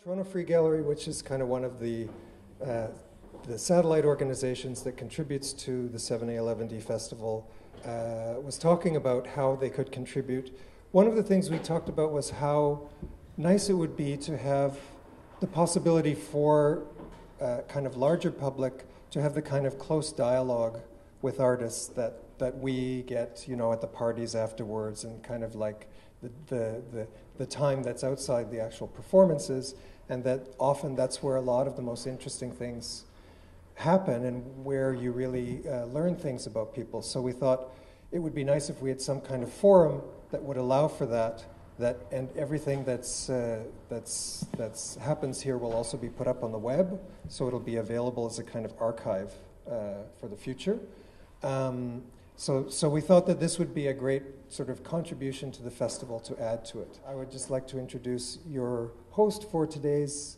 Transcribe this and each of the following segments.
Toronto Free Gallery, which is kind of one of the satellite organizations that contributes to the 7A11D Festival, was talking about how they could contribute. One of the things we talked about was how nice it would be to have the possibility for kind of larger public to have the kind of close dialogue with artists that we get, you know, at the parties afterwards, and kind of like the time that's outside the actual performances, and that often that's where a lot of the most interesting things happen and where you really learn things about people. So we thought it would be nice if we had some kind of forum that would allow for that and everything that's happens here will also be put up on the web, so it'll be available as a kind of archive for the future. So we thought that this would be a great sort of contribution to the festival to add to it. I would just like to introduce your host for today's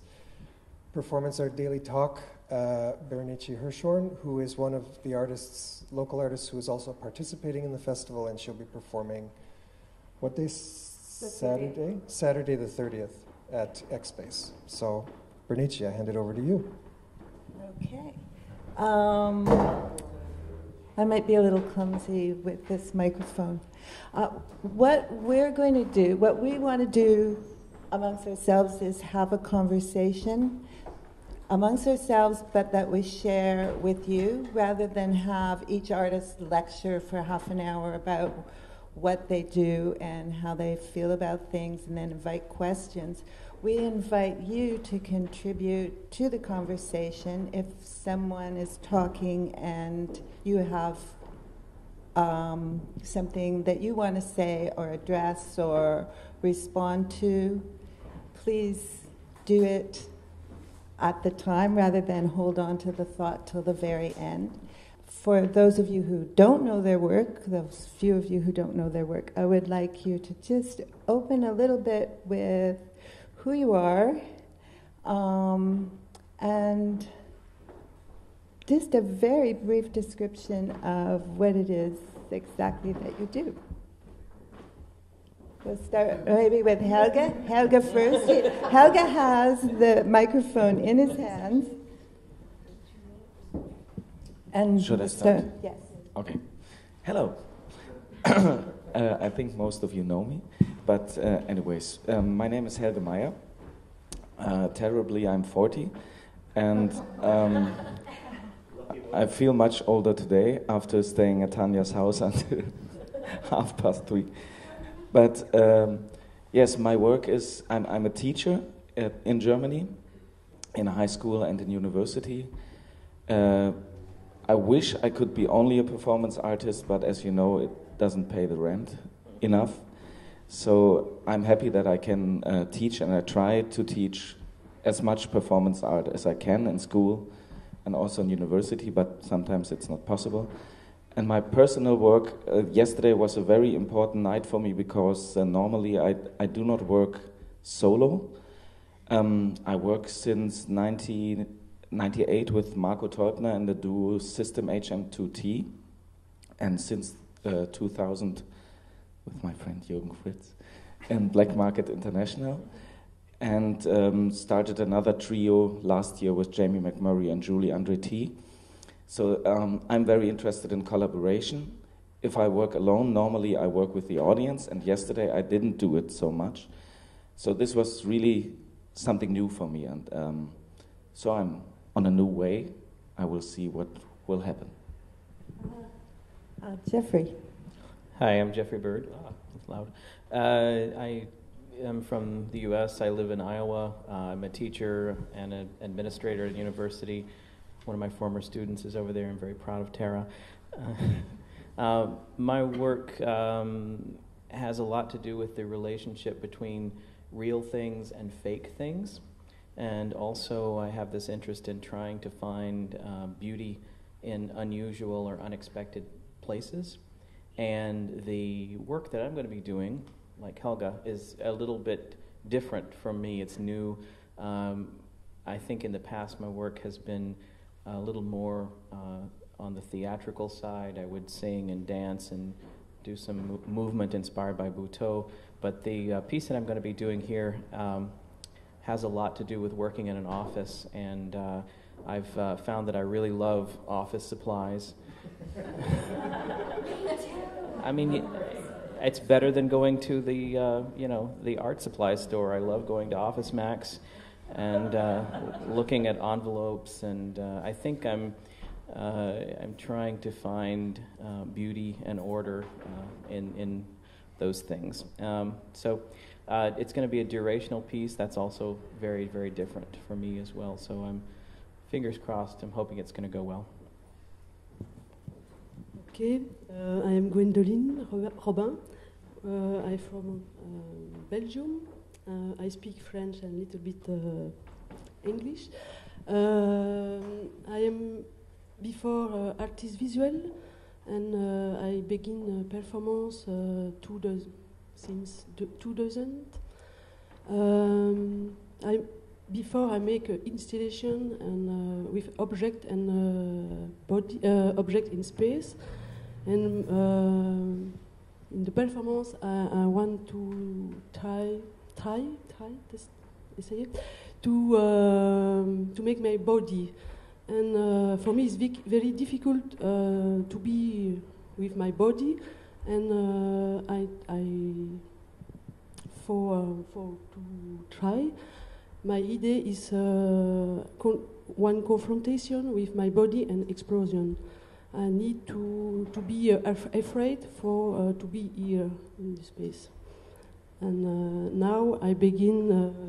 Performance Art Daily Talk, Berenice Hirschhorn, who is one of the local artists who is also participating in the festival, and she'll be performing, what day? Saturday? Saturday the 30th at X Space. So, Berenice, I hand it over to you. Okay. I might be a little clumsy with this microphone. What we want to do amongst ourselves is have a conversation amongst ourselves, but that we share with you, rather than have each artist lecture for half an hour about what they do and how they feel about things, and then invite questions. We invite you to contribute to the conversation. If someone is talking and you have something that you want to say or address or respond to, please do it at the time rather than hold on to the thought till the very end. For those of you who don't know their work, those few of you who don't know their work, I would like you to just open a little bit with who you are, and just a very brief description of what it is exactly that you do. We'll start maybe with Helge. Helge first. Helge has the microphone in his hands. And should I start? Yes. Okay. Hello. I think most of you know me, but anyways, my name is Helge Meyer. Terribly, I'm 40, and I feel much older today after staying at Tanya's house until 3:30. But yes, my work is, I'm a teacher in Germany, in a high school and in university. I wish I could be only a performance artist, but as you know, it doesn't pay the rent enough. So I'm happy that I can teach, and I try to teach as much performance art as I can in school and also in university, but sometimes it's not possible. And my personal work, yesterday was a very important night for me because normally I do not work solo. I work since 1998 with Marco Teubner and the duo System HM2T, and since 2000 with my friend Jürgen Fritz and Black Market International, and started another trio last year with Jamie McMurray and Julie Andretti. So I'm very interested in collaboration. If I work alone, normally I work with the audience, and yesterday I didn't do it so much. So this was really something new for me, and so I'm on a new way. I will see what will happen. Jeffrey. Hi, I'm Jeffrey Bird. That's loud. I am from the U.S. I live in Iowa. I'm a teacher and an administrator at a university. One of my former students is over there. I'm very proud of Tara. My work has a lot to do with the relationship between real things and fake things. And also I have this interest in trying to find beauty in unusual or unexpected places. And the work that I'm going to be doing, like Helga, is a little bit different from me. It's new. I think in the past my work has been a little more on the theatrical side. I would sing and dance and do some movement inspired by Butoh. But the piece that I'm going to be doing here has a lot to do with working in an office, and I've found that I really love office supplies. I mean, it's better than going to the art supply store. I love going to Office Max and looking at envelopes, and I think I'm trying to find beauty and order in those things. So it's going to be a durational piece. That's also very, very different for me as well. So I'm fingers crossed. I'm hoping it's going to go well. Okay, I am Gwendoline Robin. I'm from Belgium. I speak French and a little bit English. I am before artist visual, and I begin performance since 2000. Before I make installation and with object and body object in space, and in the performance I want to try to make my body. And for me, it's very difficult to be with my body, and for to try, my idea is one confrontation with my body and explosion. I need to be afraid to be here in the space. And now I begin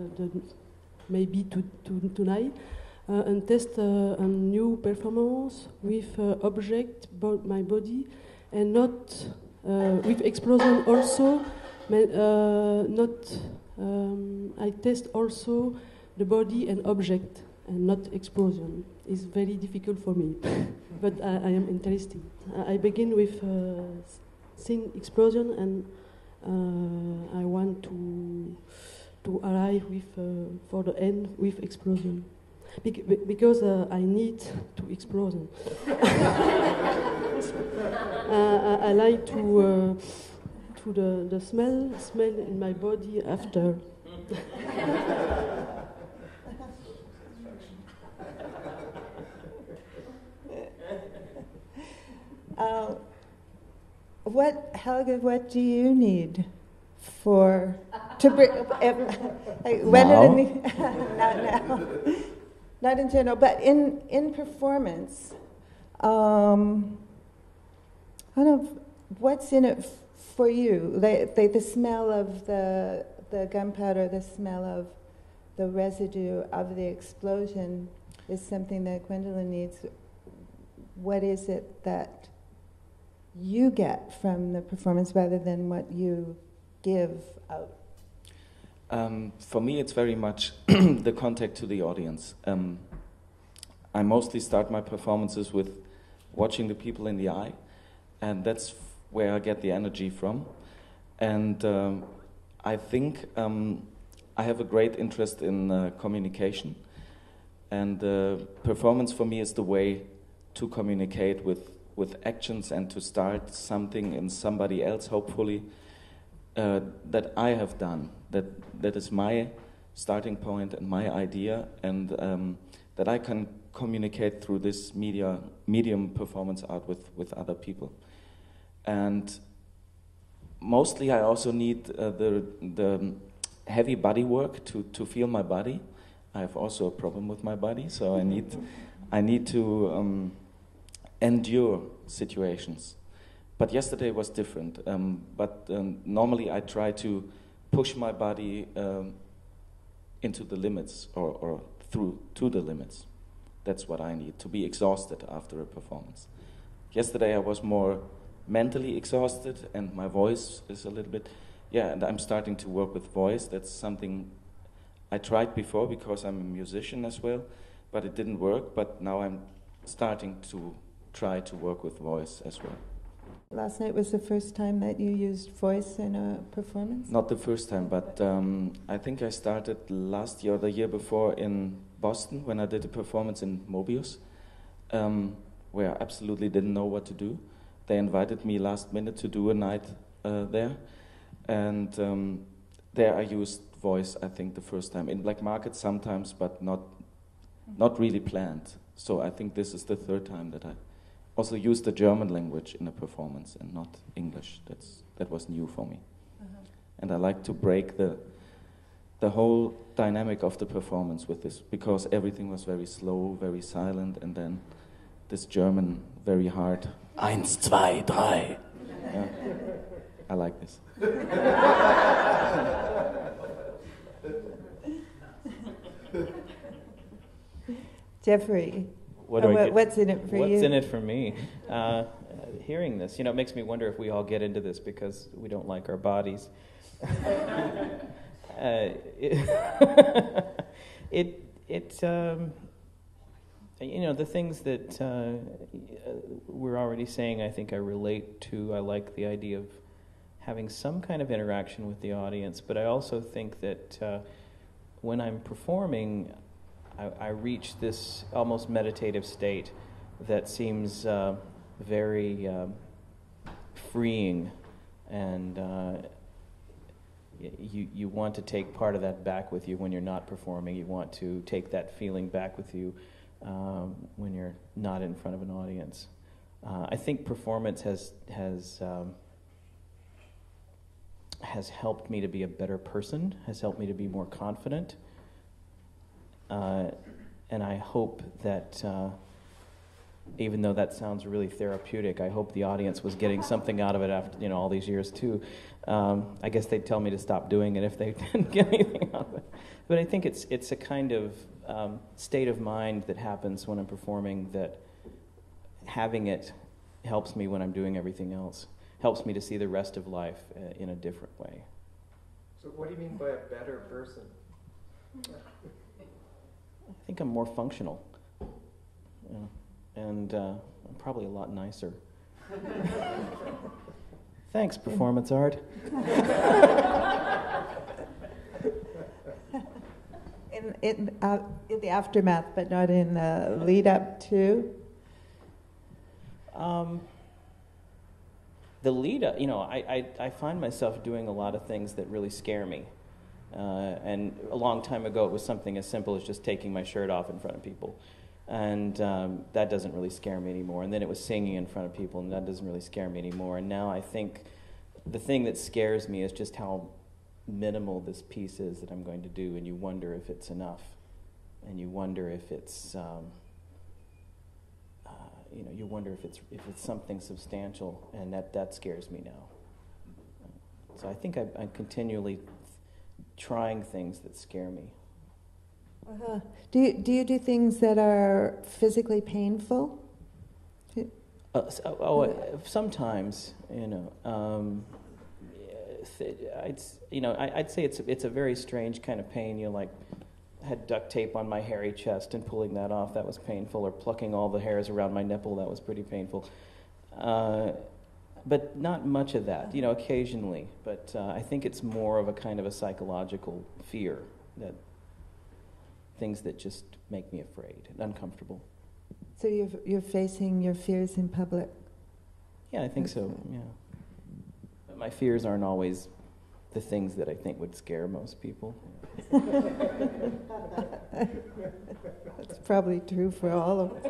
maybe tonight. And test a new performance with object, my body, and not with explosion also. I test also the body and object, and not explosion. It's very difficult for me, but I am interested. I begin with scene explosion, and I want to arrive with for the end with explosion. Because I need to explode. I like to the smell in my body after. Helga, what do you need to bring? Not now. Not in general, but in performance, kind of what's in it for you? The smell of the gunpowder, the smell of the residue of the explosion is something that Gwendolyn needs. What is it that you get from the performance rather than what you give out? For me, it's very much the contact to the audience. I mostly start my performances with watching the people in the eye, and that's where I get the energy from. And I think I have a great interest in communication, and performance for me is the way to communicate with actions and to start something in somebody else, hopefully, that I have done. That is my starting point and my idea, and that I can communicate through this medium performance art with other people. And mostly I also need the heavy body work to feel my body. I have also a problem with my body, so I need to endure situations. But yesterday was different. But normally I try to push my body into the limits or through to the limits. That's what I need, to be exhausted after a performance. Yesterday I was more mentally exhausted, and my voice is a little bit, and I'm starting to work with voice. That's something I tried before because I'm a musician as well, but it didn't work. But now I'm starting to try to work with voice as well. Last night was the first time that you used voice in a performance? Not the first time, but I think I started last year or the year before in Boston when I did a performance in Mobius, where I absolutely didn't know what to do. They invited me last minute to do a night there, and there I used voice, I think, the first time. In black market sometimes, but not really planned. So I think this is the third time that I also used the German language in a performance and not English. That was new for me. And I like to break the whole dynamic of the performance with this, because everything was very slow, very silent, and then this German, very hard, 1, 2, 3. Yeah. I like this. Jeffrey, what's in it for you? What's in it for me? Hearing this, it makes me wonder if we all get into this because we don't like our bodies. The things that we're already saying, I think I relate to. I like the idea of having some kind of interaction with the audience, but I also think that when I'm performing, I reach this almost meditative state that seems very freeing, and you want to take part of that back with you when you're not performing. You want to take that feeling back with you when you're not in front of an audience. I think performance has helped me to be a better person, has helped me to be more confident, and I hope that even though that sounds really therapeutic, I hope the audience was getting something out of it after all these years too. I guess they'd tell me to stop doing it if they didn't get anything out of it. But I think it's a kind of state of mind that happens when I'm performing, that having it helps me when I'm doing everything else, helps me to see the rest of life in a different way. So what do you mean by a better person? I think I'm more functional, and I'm probably a lot nicer. Thanks, performance art. In the aftermath, but not in the lead up to? The lead up, I find myself doing a lot of things that really scare me. And a long time ago, it was something as simple as just taking my shirt off in front of people. And that doesn't really scare me anymore. And then it was singing in front of people, and that doesn't really scare me anymore. And now I think the thing that scares me is just how minimal this piece is that I'm going to do, and you wonder if it's enough. And you wonder if it's, you wonder if it's something substantial, and that scares me now. So I think I'm continually trying things that scare me. Uh-huh. Do you do things that are physically painful? Sometimes, I'd say it's a very strange kind of pain. Like, had duct tape on my hairy chest and pulling that off, that was painful. Or plucking all the hairs around my nipple, that was pretty painful. But not much of that, occasionally. But I think it's more of a kind of a psychological fear, that things that just make me afraid and uncomfortable. So you're facing your fears in public? Yeah, I think so, yeah. But my fears aren't always the things that I think would scare most people. That's probably true for all of us.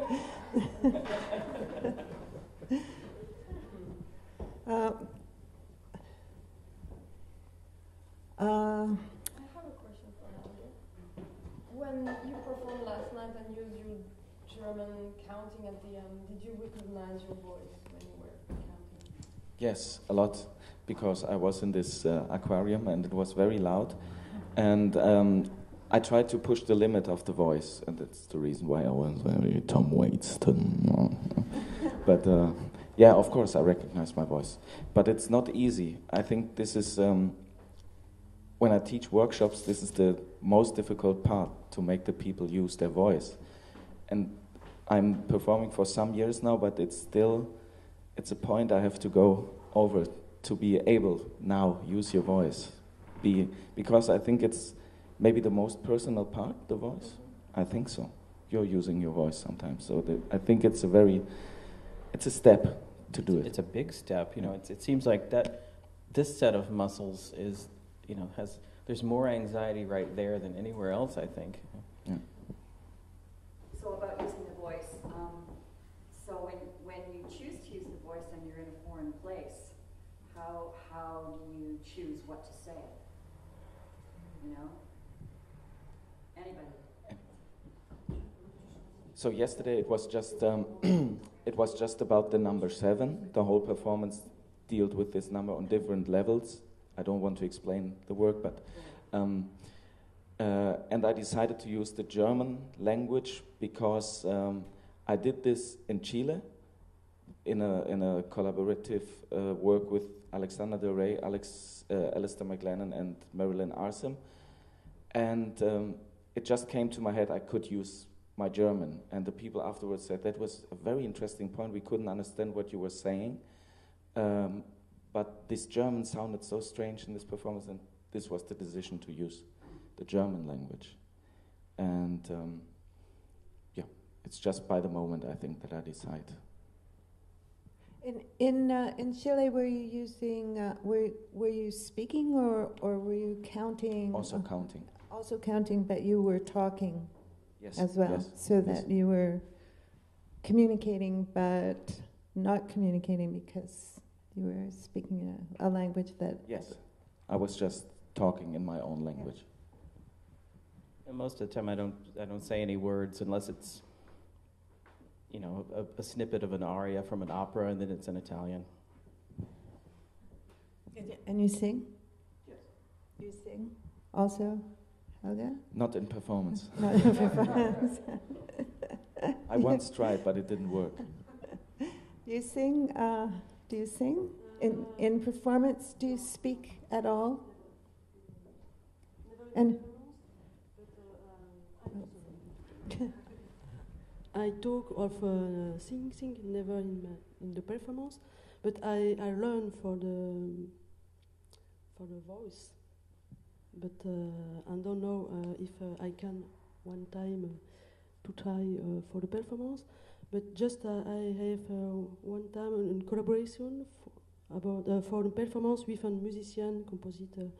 I have a question for Nadia. When you performed last night and used your German counting at the end, did you recognize your voice when you were counting? Yes, a lot, because I was in this aquarium and it was very loud, and I tried to push the limit of the voice, and that's the reason why I was very Tom Waits. But yeah, of course I recognize my voice, but it's not easy. I think this is when I teach workshops, this is the most difficult part, to make the people use their voice. And I'm performing for some years now, but it's a point I have to go over to be able now use your voice. Because I think it's maybe the most personal part, the voice. I think so. You're using your voice sometimes, so I think it's a step to do it. It's a big step, It seems like that this set of muscles is, has there's more anxiety right there than anywhere else, I think. Yeah. So about using the voice, so when you choose to use the voice and you're in a foreign place, how do you choose what to say? You know? Anybody? So yesterday it was just about the number 7. The whole performance dealt with this number on different levels. I don't want to explain the work, but and I decided to use the German language because I did this in Chile in a collaborative work with Alexander Del Rey, Alistair McLennan, and Marilyn Arsim, and it just came to my head I could use my German, and the people afterwards said that was a very interesting point. We couldn't understand what you were saying, but this German sounded so strange in this performance, and this was the decision to use the German language. And it's just by the moment, I think, that I decide. In Chile, were you using were you speaking or were you counting? Also counting. Also counting, but you were talking. Yes, as well, yes, so that you were communicating, but not communicating because you were speaking a language that. Yes, I was just talking in my own language. And most of the time, I don't say any words unless it's, you know, a snippet of an aria from an opera, and then it's in Italian. And you sing? Yes. You sing also? Helga? Not in performance. Not in performance. I once tried, but it didn't work. You sing? Do you sing in performance? Do you speak at all? And I talk of sing, never in the performance, but I learn for the voice. But I don't know if I can one time to try for the performance. But just I have one time in collaboration for the performance with a musician, compositor,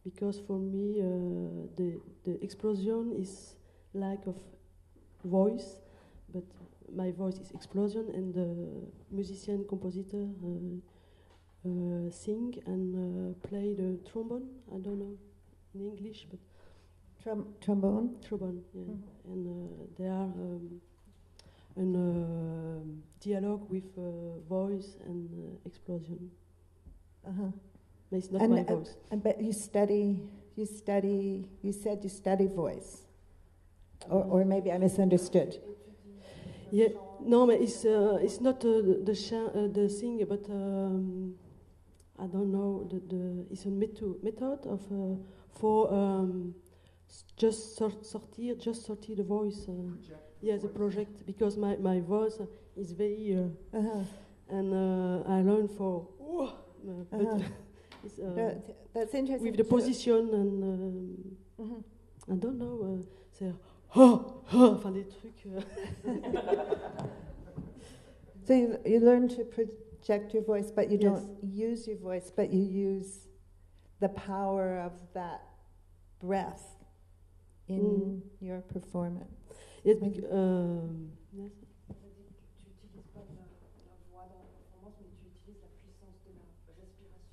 because for me the explosion is lack of voice, but my voice is explosion, and the musician, compositor sing and play the trombone. I don't know in English, but trombone. Trombone, yeah. Mm-hmm. And there are dialogue with voice and explosion. Uh-huh. But it's not my voice. But you study. You said you study voice, or maybe I misunderstood. Yeah, no, but it's not the thing, but I don't know. It's a method of for just sortir the voice. The project, because my voice is very and I learn for but it's, that's interesting. with the position and I don't know. C'est enfin des trucs. So you learn to project your voice, but you Yes. don't use your voice, but you use the power of that breath in your performance. Yes, Yes. Tu n'utilises pas la voix dans la performance, mais tu utilises la puissance de la respiration.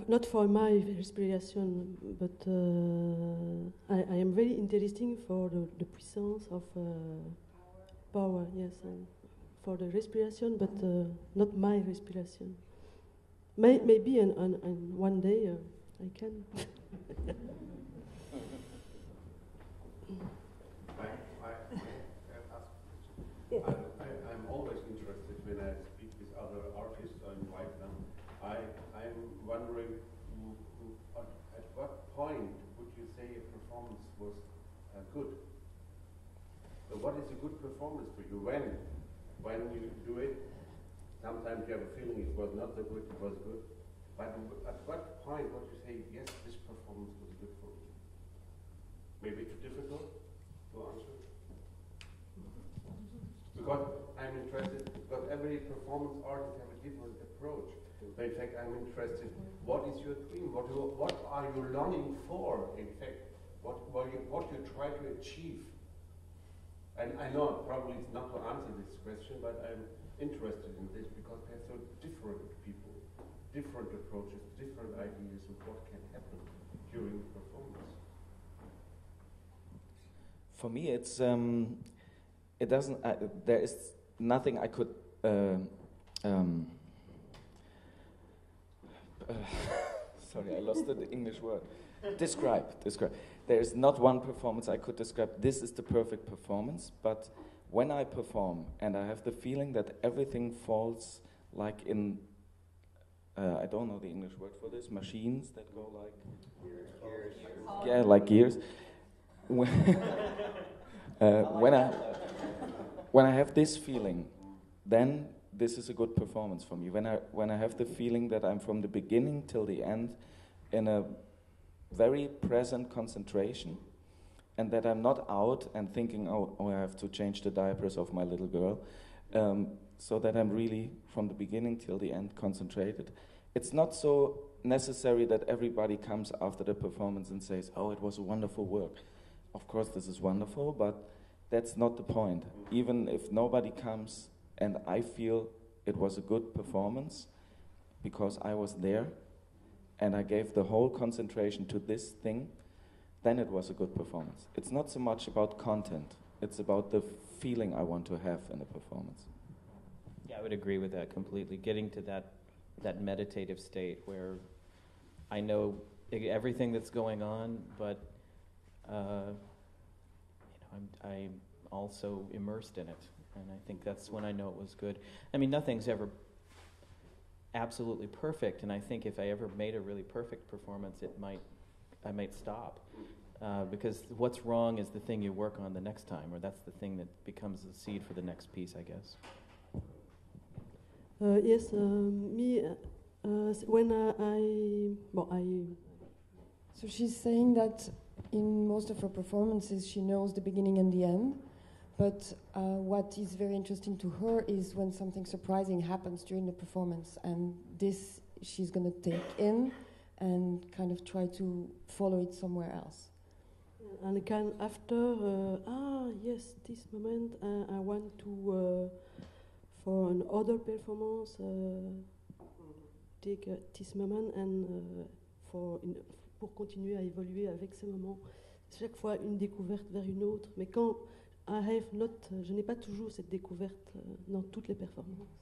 Not for my respiration, but I am very interesting for the puissance of power, yes, and for the respiration, but not my respiration. Maybe and one day I can. I'm always interested when I speak with other artists or invite them. I'm wondering at what point would you say a performance was good? So what is a good performance for you? When you do it, sometimes you have a feeling it was not so good, it was good. But at what point would you say, yes, this performance was good for me? Maybe too difficult to answer? Because I'm interested, because every performance artist has a different approach. But in fact, I'm interested, what is your dream? What are you longing for, in fact? What you try to achieve? And I know probably it's not to answer this question, but I'm interested in this because they're so different people, different approaches, different ideas of what can happen during the performance. For me, it's it doesn't. There is nothing I could. Sorry, I lost the English word. Describe. There is not one performance I could describe. This is the perfect performance. But when I perform and I have the feeling that everything falls like in, I don't know the English word for this, machines that go like gears. Yeah, like gears. When I have this feeling, then this is a good performance for me. When I have the feeling that I'm from the beginning till the end in a very present concentration, and that I'm not out and thinking, oh, I have to change the diapers of my little girl, so that I'm really from the beginning till the end concentrated. It's not so necessary that everybody comes after the performance and says, oh, it was a wonderful work. Of course, this is wonderful, but that's not the point. Even if nobody comes and I feel it was a good performance because I was there and I gave the whole concentration to this thing, then it was a good performance. It's not so much about content, it's about the feeling I want to have in a performance. Yeah, I would agree with that completely. Getting to that meditative state where I know everything that's going on, but I'm also immersed in it, and I think that's when I know it was good. I mean, nothing's ever absolutely perfect, and I think if I ever made a really perfect performance, I might stop, because what's wrong is the thing you work on the next time, or that's the thing that becomes the seed for the next piece, I guess. Yes, me, when I... So she's saying that in most of her performances she knows the beginning and the end, but what is very interesting to her is when something surprising happens during the performance, and this she's going to take in and kind of try to follow it somewhere else. And after, yes, this moment, I want to, for another performance, take this moment and pour continuer à évoluer avec ces moments. Chaque fois une découverte vers une autre, mais quand je n'ai pas toujours cette découverte dans toutes les performances.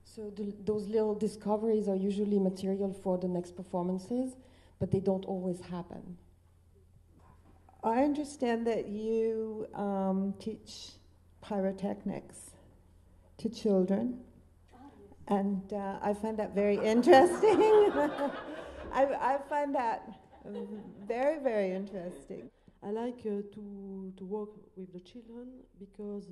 So those little discoveries are usually material for the next performances, but they don't always happen. I understand that you teach pyrotechnics to children, and I find that very interesting. I find that very, very interesting. I like to work with the children because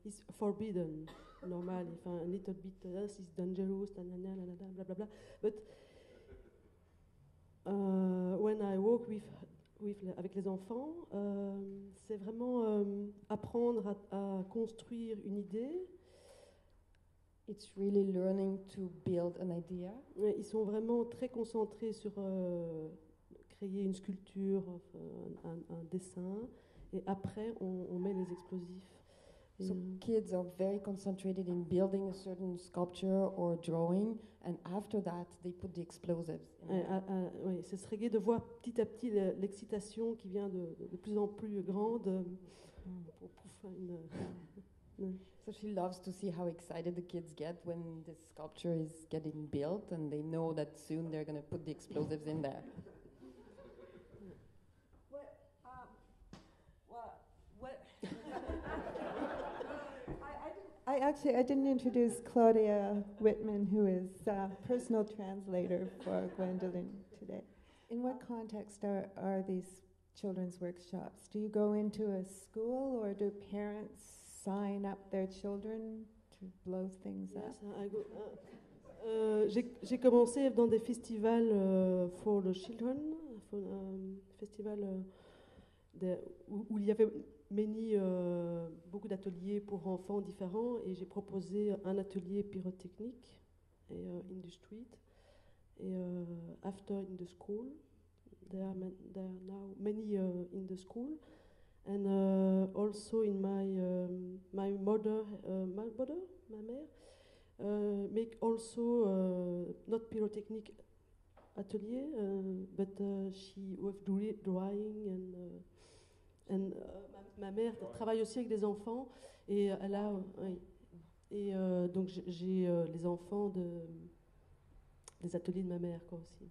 he's forbidden normally. A little bit, this is dangerous, blah blah blah. But when I work avec les enfants, c'est vraiment apprendre à construire une idée. It's really learning to build an idea. Ils sont vraiment très concentrés sur créer une sculpture, un dessin, et après on met les explosifs. So kids are very concentrated in building a certain sculpture or drawing, and after that they put the explosives. Oui, ce serait gai de voir petit à petit l'excitation qui vient de plus en plus grande. So she loves to see how excited the kids get when the sculpture is getting built, and they know that soon they're going to put the explosives in there. I didn't introduce Claudia Whitman, who is personal translator for Gwendolyn today. In what context are these children's workshops? Do you go into a school, or do parents sign up their children to blow things up? J'ai commencé dans des festivals for the children, festival où il y avait beaucoup d'ateliers pour enfants différents, et j'ai proposé un atelier pyrotechnique in the street. After in the school, there are now many in the school, and also in my mother, ma mère, make also not pyrotechnic atelier, but she with drawing and ma mère travaille aussi avec des enfants et elle a oui. Et donc j'ai les enfants des ateliers de ma mère quoi aussi.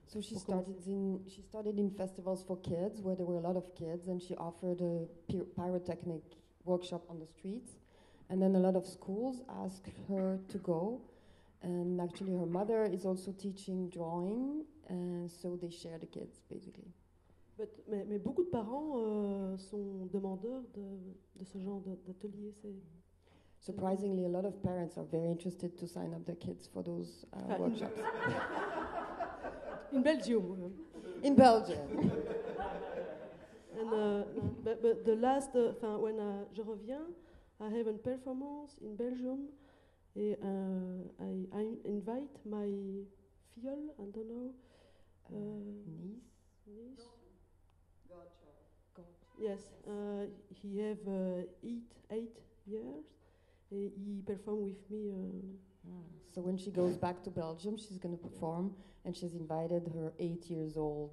So she started in festivals for kids where there were a lot of kids, and she offered a pyrotechnic workshop on the streets, and then a lot of schools asked her to go, and actually her mother is also teaching drawing, and so they share the kids basically. Mais beaucoup de parents sont demandeurs de ce genre d'atelier. Surprisingly, a lot of parents are very interested to sign up their kids for those workshops. In Belgium. In Belgium. And but the last, when je reviens, I have a performance in Belgium. I invite my fiole, I don't know. Niece? Godchild. Yes, he have 8 years. He performed with me. So when she goes back to Belgium, she's going to perform, and she's invited her 8 years old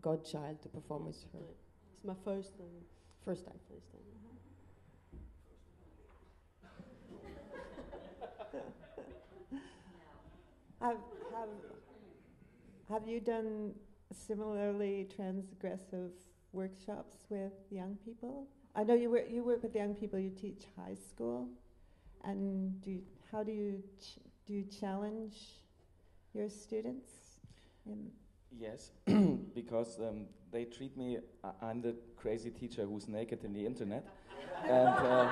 godchild to perform with her. It's my first time. First time. Have you done similarly transgressive workshops with young people? I know you work with young people. You teach high school, and do you challenge your students? Yes, because they treat me. I'm the crazy teacher who's naked in the internet, and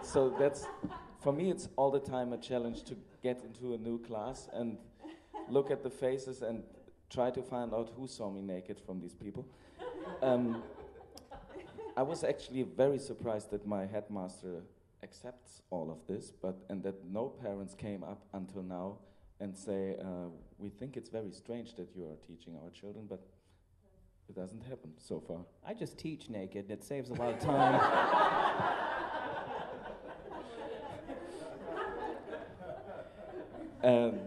so that's for me. It's all the time a challenge to get into a new class and look at the faces and try to find out who saw me naked from these people. I was actually very surprised that my headmaster accepts all of this, and that no parents came up until now and say, we think it's very strange that you are teaching our children, but it doesn't happen so far. I just teach naked. It saves a lot of time.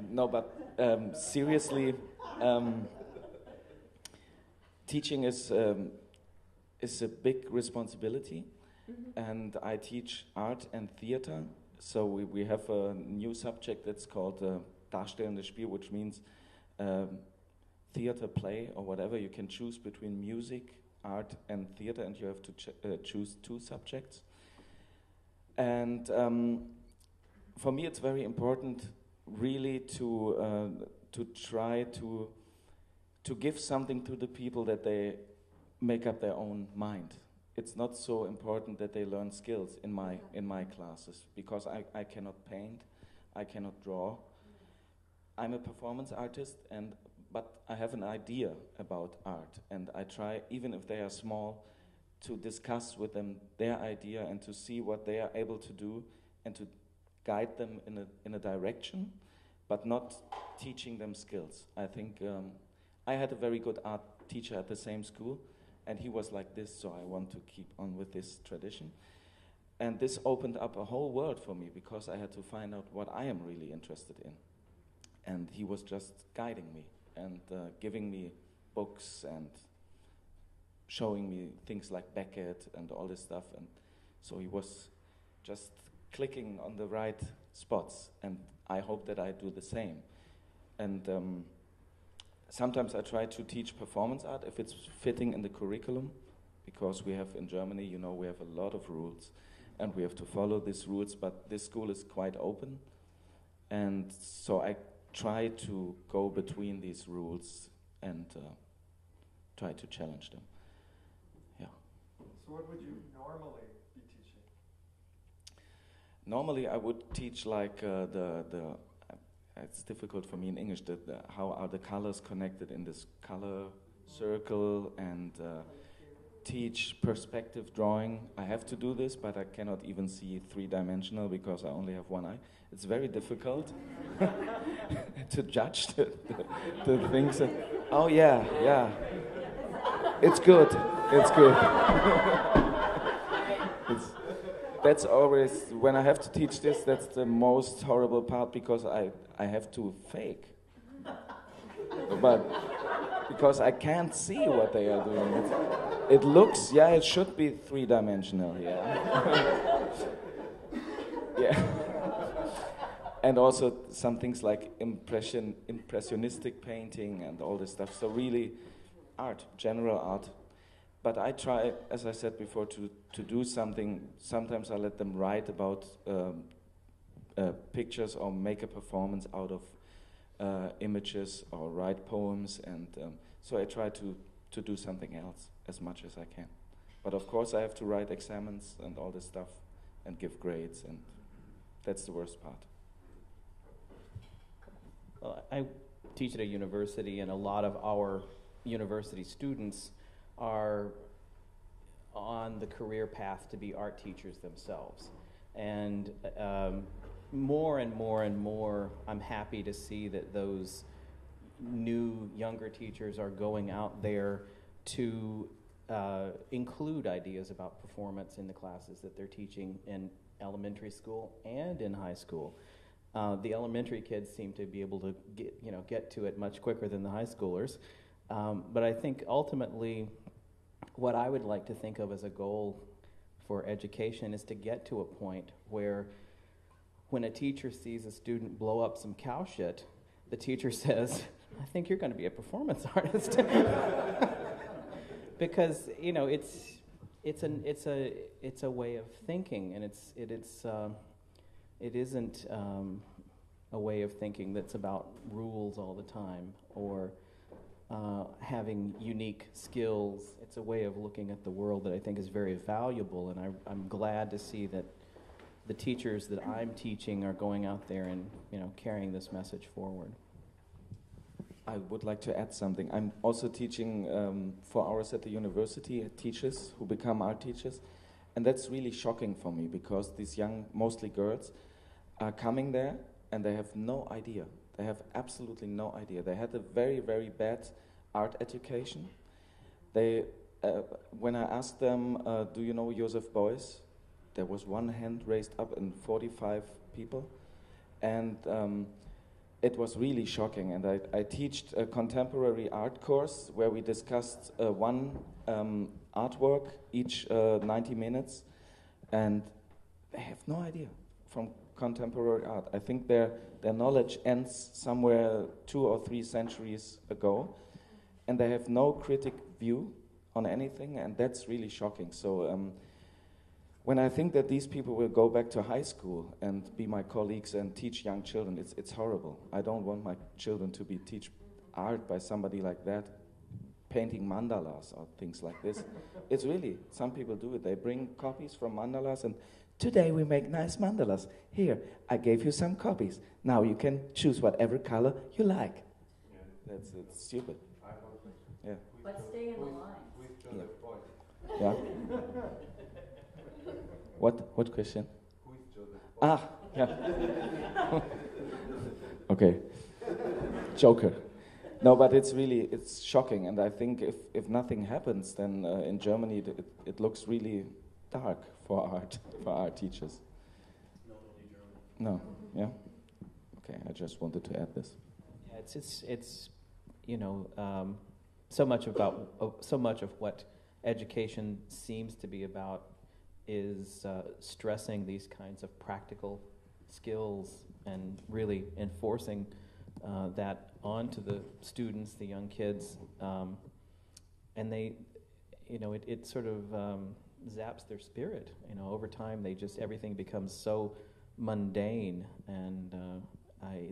No, but seriously, teaching is a big responsibility, and I teach art and theater. So we have a new subject that's called Darstellendes Spiel, which means theater play or whatever. You can choose between music, art, and theater, and you have to choose 2 subjects. And for me, it's very important, really, to try to give something to the people that they make up their own mind. It's not so important that they learn skills in my classes, because I cannot paint, I cannot draw. I'm a performance artist, but I have an idea about art, and I try, even if they are small, to discuss with them their idea and to see what they are able to do and to guide them in a direction, but not teaching them skills. I think I had a very good art teacher at the same school, and he was like this, so I want to keep on with this tradition. And this opened up a whole world for me, because I had to find out what I am really interested in. And he was just guiding me and giving me books and showing me things like Beckett and all this stuff. And so he was just clicking on the right spots, and I hope that I do the same. And sometimes I try to teach performance art if it's fitting in the curriculum, because we have in Germany, we have a lot of rules, and we have to follow these rules, but this school is quite open, and so I try to go between these rules and try to challenge them. Yeah. So what would you normally be teaching? Normally I would teach like it's difficult for me in English, how are the colors connected in this color circle, and teach perspective drawing. I have to do this, but I cannot even see three-dimensional because I only have one eye. It's very difficult to judge the things. Oh yeah. It's good. That's always, when I have to teach this, that's the most horrible part because I have to fake. But because I can't see what they are doing. It looks, it should be three-dimensional, yeah. And also some things like impressionistic painting and all this stuff. So really art, general art. But I try, as I said before, to do something. Sometimes I let them write about pictures or make a performance out of images or write poems. And so I try to do something else as much as I can. But of course I have to write examens and all this stuff and give grades, and that's the worst part. Well, I teach at a university, and a lot of our university students are on the career path to be art teachers themselves. And more and more, I'm happy to see that those new, younger teachers are going out there to include ideas about performance in the classes that they're teaching in elementary school and in high school. The elementary kids seem to be able to get to it much quicker than the high schoolers. But I think ultimately what I would like to think of as a goal for education is to get to a point where when a teacher sees a student blow up some cow shit, the teacher says, I think you're going to be a performance artist. Because, it's a way of thinking, and it isn't a way of thinking that's about rules all the time or having unique skills. It's a way of looking at the world that I think is very valuable, and I'm glad to see that the teachers that I'm teaching are going out there and carrying this message forward. I would like to add something. I'm also teaching 4 hours at the university, teachers who become art teachers, and that's really shocking for me because these young, mostly girls, are coming there and they have no idea. They have absolutely no idea. They had a very, very bad art education. They, when I asked them, do you know Joseph Beuys? There was one hand raised up and 45 people. And it was really shocking. And I taught a contemporary art course where we discussed one artwork each 90 minutes. And they have no idea from contemporary art. I think their knowledge ends somewhere 2 or 3 centuries ago, and they have no critic view on anything, and that's really shocking. So when I think that these people will go back to high school and be my colleagues and teach young children, it's horrible. I don't want my children to be teach art by somebody like that, painting mandalas or things like this. It's really, some people do it. They bring copies from mandalas and today we make nice mandalas. Here, I gave you some copies. Now you can choose whatever color you like. Yeah. It's stupid. I have one question. Yeah. But stay in the line. Who is Joseph Beuys? Yeah. What question? Who is Joseph Beuys? Yeah. Okay. Joker. No, but it's shocking, and I think if nothing happens, then in Germany it looks really dark for art teachers. No, yeah. Okay, I just wanted to add this. Yeah, it's so much of what education seems to be about is stressing these kinds of practical skills and really enforcing that onto the students, the young kids, and they, it sort of zaps their spirit. Over time, everything becomes so mundane, and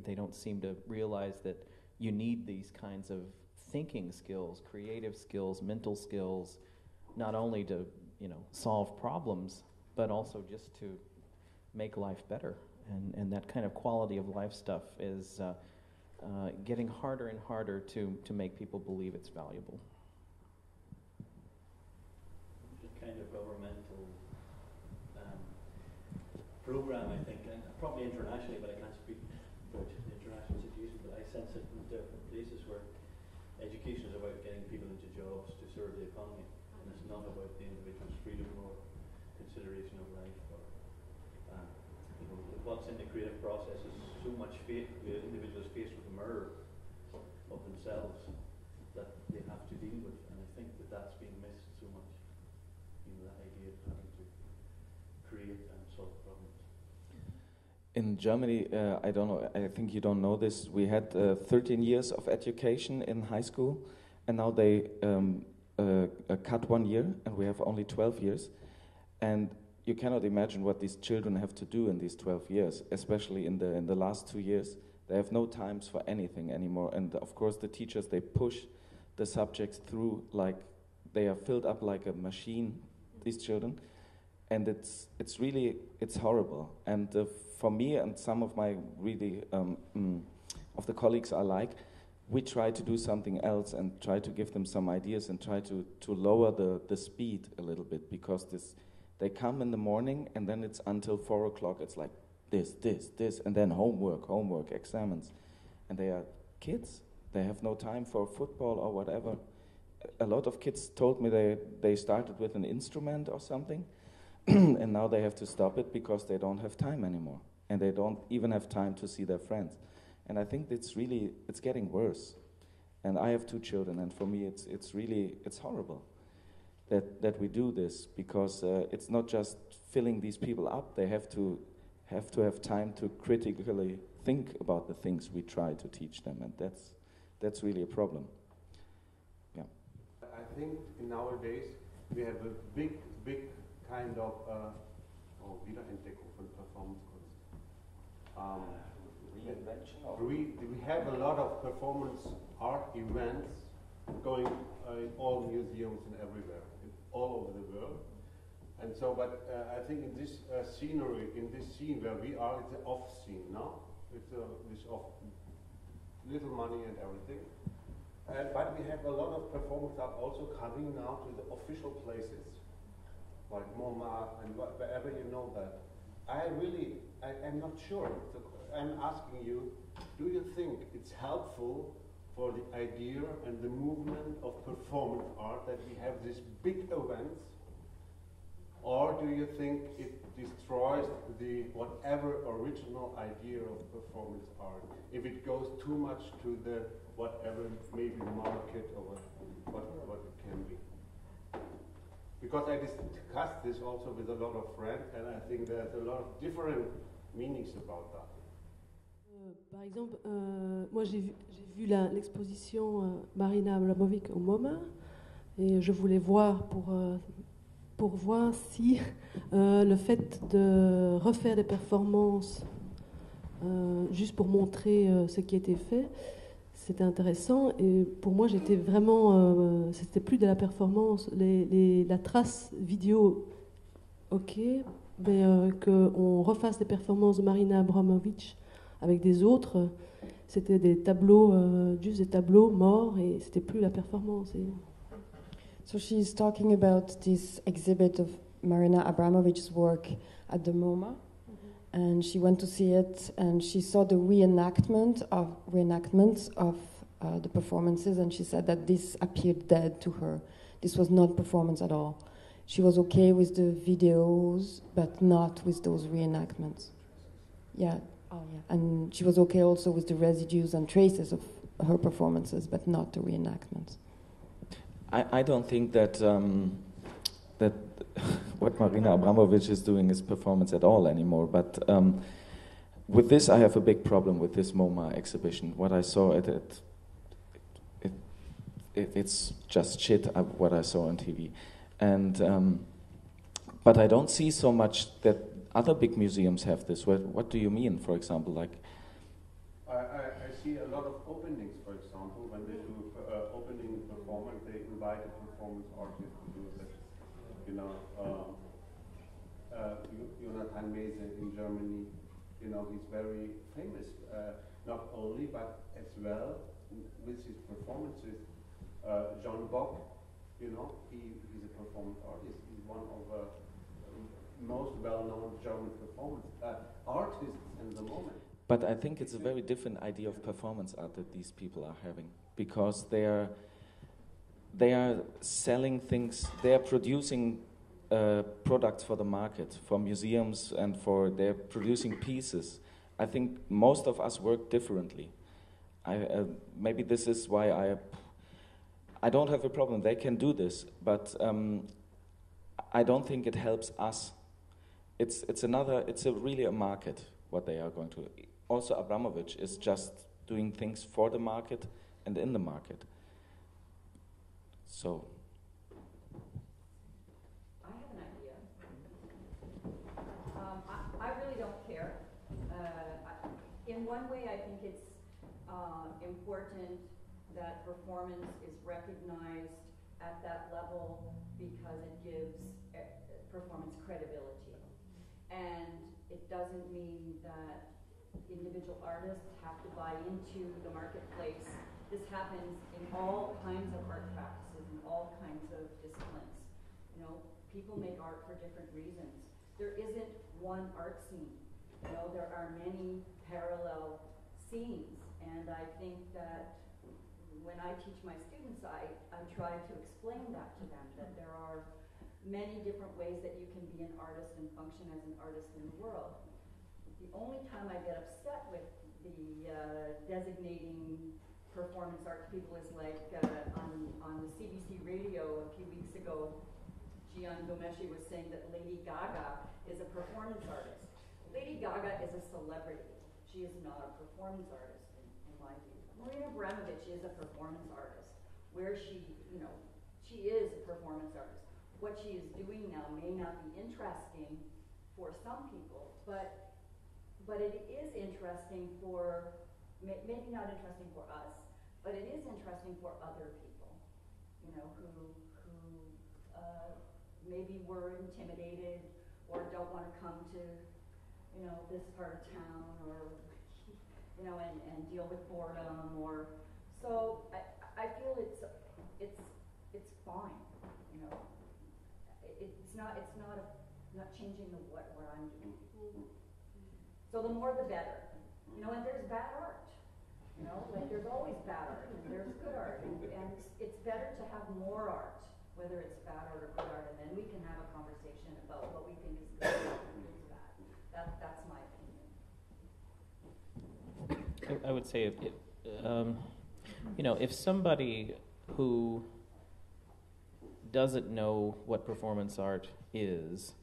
they don't seem to realize that you need these kinds of thinking skills, creative skills, mental skills, not only to solve problems, but also just to make life better. And that kind of quality of life stuff is getting harder and harder to make people believe it's valuable. program, I think, and probably internationally, but I can't speak about the international situation, but I sense it in different places where education is about getting people into jobs to serve the economy, and it's not about the individual's freedom or consideration of life. Or, what's in the creative process is so much the individual's faced with a mirror of themselves that they have to deal with, and I think that that's being missed so much. That idea of having to create and solve problems. In Germany, I don't know, I think you don't know this, we had 13 years of education in high school, and now they cut 1 year, and we have only 12 years. And you cannot imagine what these children have to do in these 12 years, especially in the last 2 years. They have no times for anything anymore. And of course, the teachers, they push the subjects through like they are filled up like a machine, these children. And it's really horrible. And for me and some of my really, of the colleagues I like, we try to do something else and try to give them some ideas and try to lower the speed a little bit, because they come in the morning and then it's until 4 o'clock. It's like this, and then homework, exams. And they are kids. They have no time for football or whatever. A lot of kids told me they started with an instrument or something, and now they have to stop it because they don't have time anymore. And they don't even have time to see their friends. And I think it's getting worse. And I have 2 children, and for me it's horrible that we do this, because it's not just filling these people up. They have to have time to critically think about the things we try to teach them, and that's really a problem. Yeah. I think nowadays we have a big kind of Wiederentdeckung von Performance-Kunst. Reinvention. We have a lot of performance art events going in all museums and everywhere, all over the world. And so, but I think in this scenery, in this scene where we are, it's an off scene, no? It's this off, little money and everything. But we have a lot of performers are also coming now to the official places, like MoMA and wherever you know that. I'm not sure. So I'm asking you, do you think it's helpful for the idea and the movement of performance art that we have these big events, or do you think it destroys the whatever original idea of performance art if it goes too much to the whatever maybe market or what it can be? Because I discussed this also with a lot of friends, and I think there's a lot of different meanings about that. Par exemple, moi j'ai vu l'exposition Marina Abramovic au MoMA, et je voulais voir pour voir si le fait de refaire des performances juste pour montrer ce qui était fait, c'était intéressant. Et pour moi, j'étais vraiment, c'était plus de la performance, la trace vidéo, ok, mais qu'on refasse des performances de Marina Abramovic avec des autres, c'était des tableaux, juste des tableaux morts, et c'était plus la performance. So she's talking about this exhibit of Marina Abramovic's work at the MoMA, and she went to see it, and she saw the reenactments of the performances, and she said that this appeared dead to her. This was not performance at all. She was okay with the videos, but not with those reenactments. Yeah. Oh, yeah. And she was okay also with the residues and traces of her performances, but not the reenactments. I don't think that that what Marina Abramovic is doing is performance at all anymore. But with this, I have a big problem with this MoMA exhibition. What I saw it's just shit. What I saw on TV, and but I don't see so much that other big museums have this. What do you mean, for example, like? I see a lot of openings, for example, when they do opening performance, they invite a performance artist to do that. You know, Jonathan Mese in Germany, you know, he's very famous, not only, but as well with his performances. John Bock, you know, he's a performance artist. He's one of most well-known German performance artists in the moment. But I think it's a very different idea of performance art that these people are having, because they are selling things, they are producing products for the market, for museums, and they're producing pieces. I think most of us work differently. Maybe this is why I don't have a problem. They can do this, but I don't think it helps us. It's really a market what they are going to. Also, Abramovich is just doing things for the market and in the market. So. I have an idea. I really don't care. In one way, I think it's important that performance is recognized at that level because it gives performance credibility. And it doesn't mean that individual artists have to buy into the marketplace. This happens in all kinds of art practices, in all kinds of disciplines. You know, people make art for different reasons. There isn't one art scene. You know, there are many parallel scenes, and I think that when I teach my students, I try to explain that to them, that there are many different ways that you can be an artist and function as an artist in the world. The only time I get upset with the designating performance art people is like on the CBC radio a few weeks ago, Gian Gomeshi was saying that Lady Gaga is a performance artist. Lady Gaga is a celebrity. She is not a performance artist, in my view. Marina Abramovich is a performance artist, where she is a performance artist. What she is doing now may not be interesting for some people, but it is interesting for, maybe not interesting for us, but it is interesting for other people, you know, who maybe were intimidated or don't want to come to, you know, this part of town, or, you know, and deal with boredom, or, so I feel it's fine, you know. It's not changing what I'm doing. So the more the better, you know. And there's bad art, you know. Like there's always bad art and there's good art, and it's better to have more art, whether it's bad art or good art, and then we can have a conversation about what we think is good and what is bad. That's my opinion. I would say, you know, if somebody who doesn't know what performance art is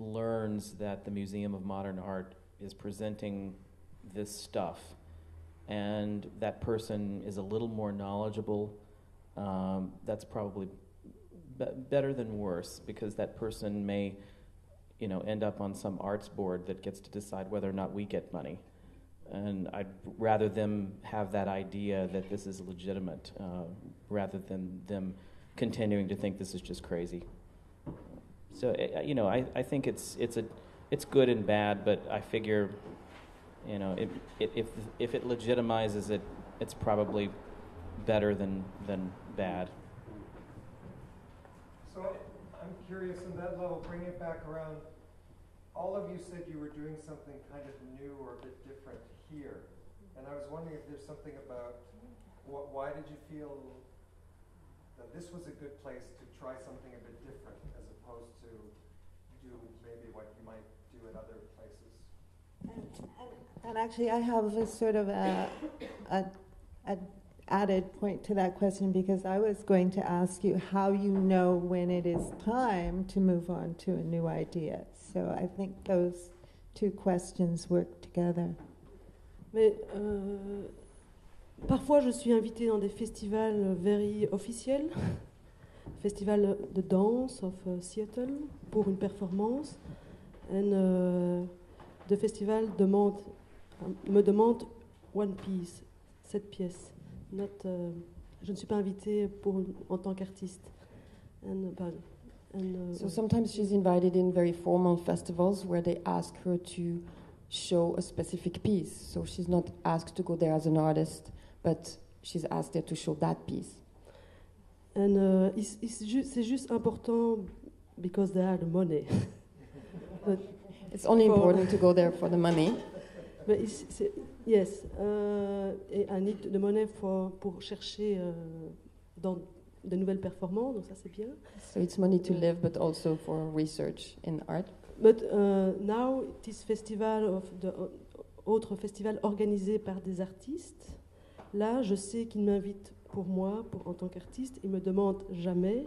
learns that the Museum of Modern Art is presenting this stuff, and that person is a little more knowledgeable, that's probably better than worse, because that person may, you know, end up on some arts board that gets to decide whether or not we get money. And I'd rather them have that idea that this is legitimate, rather than them continuing to think this is just crazy. So, you know, I think it's good and bad, but I figure, you know, if it legitimizes it, it's probably better than bad. So I'm curious on that level, bring it back around. All of you said you were doing something kind of new or a bit different here. And I was wondering if there's something about why did you feel that this was a good place to try something a bit different as opposed to do maybe what you might do at other places? And actually, I have a sort of an added point to that question, because I was going to ask you how you know when it is time to move on to a new idea. So I think those two questions work together. Mais parfois, je suis invitée dans des festivals very officiels, festival de danse of Seattle pour une performance, and the festival me demande one piece, 7 pièces. Je ne suis pas invitée en tant qu'artiste. So sometimes she's invited in very formal festivals where they ask her to show a specific piece. So she's not asked to go there as an artist, but she's asked there to show that piece. And c'est juste important because they have the money. But It's only For- important to go there for the money. but yes, et I need the money pour chercher dans de nouvelles performances, donc ça c'est bien. So it's money to live, but also for research in art. But now this festival of the autre festival organisé par des artistes, là je sais qu'ils m'invitent pour moi, en tant qu'artiste, ils me demandent jamais